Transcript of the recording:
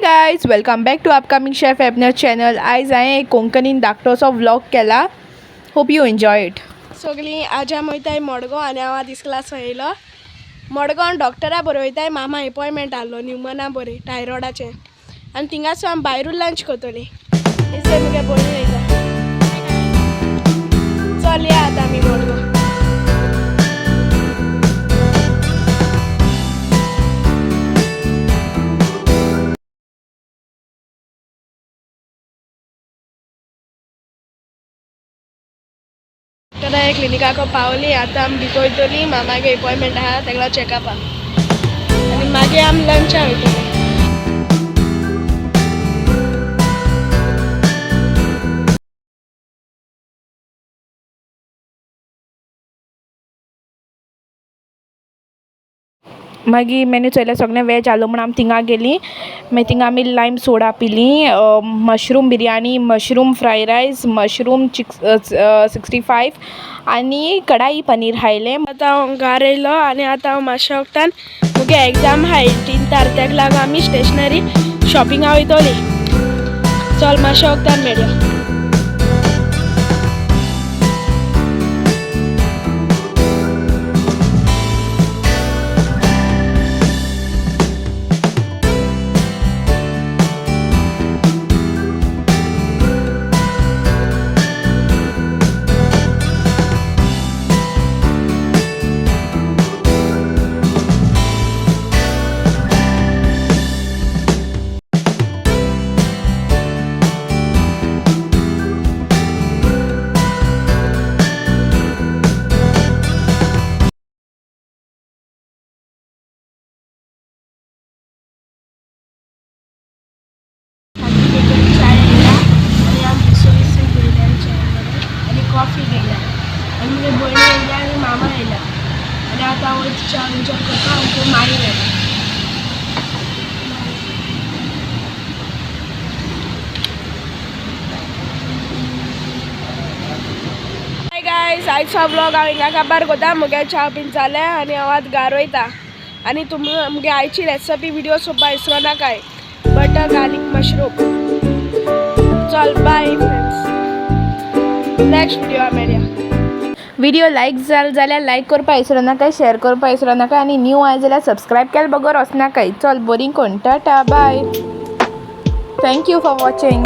Guys welcome back to upcoming chef एपनर channel. आयज हांवें एक कोंकणीन धाकटोसो व्लॉग केला. Hope you enjoy it. सगळीं आज हांव वयताय मडगांव आनी हांव आदीस क्लास येयलो. मडगांव डॉक्टरा बरोबर वयताय. मामा अपॉयंटमेंट आहलो न्युमना बरें थायरॉयडाचें आनी थिंगासो आमी भायरूच लंच करतलीं. दिसता मुगे भयणी वयता. चल या आतां आमी मडगांव. क्लिनिकाक पावली. आतां आमी भितर वयतलीं. मामागे अपॉयंटमेंट आहा तेका चॅकअपा आनी मागीर आमी लंचा वयतलीं. मागीर मेन्यू चयलें सगळें वेज आसलो म्हण आमी थिंगा गेलीं. मागीर थिंगा आमी लायम सोडा पिलीं. Mushroom biryani, mushroom fried rice, mushroom 65 आनी कढाई पनीर खायलें. आतां हांव घरा येयलो आनी आतां हांव मातशें वक्तान मुगे एग्जाम आहा 18 तारखेक लागून आमी स्टेशनरी शॉपिंगा वयतलीं. चल मातशें वक्तान मेळया. कॉफी घेतला आनी मुगे भयणी येयल्या आनी मामा येयला आनी आतां हांव च्या एन्जॉय करता आनी तूं मागीर येता. हाय गायज, आयचो व्लॉग हांव हिंगा काबार कोता. मुगे च्या बीन जालें आनी हांव आतां घरा वयता. आनी तुमी मुगे आयची रेसिपी विडियो चोवपा विसरो नाकाय. Butter garlic mushroom. चल बाय फ्रेंड्स. नेक्स्ट विडियो मेळया. व्हिडिओ लायक जाल्यार लायक करपा विसरो नाका, शेअर करपा विसरो नाका आनी न्यू आय जाल्यार सबस्क्रायब केलें बगर वचनाकाय. चल बरी कोण tata bye. Thank you for watching.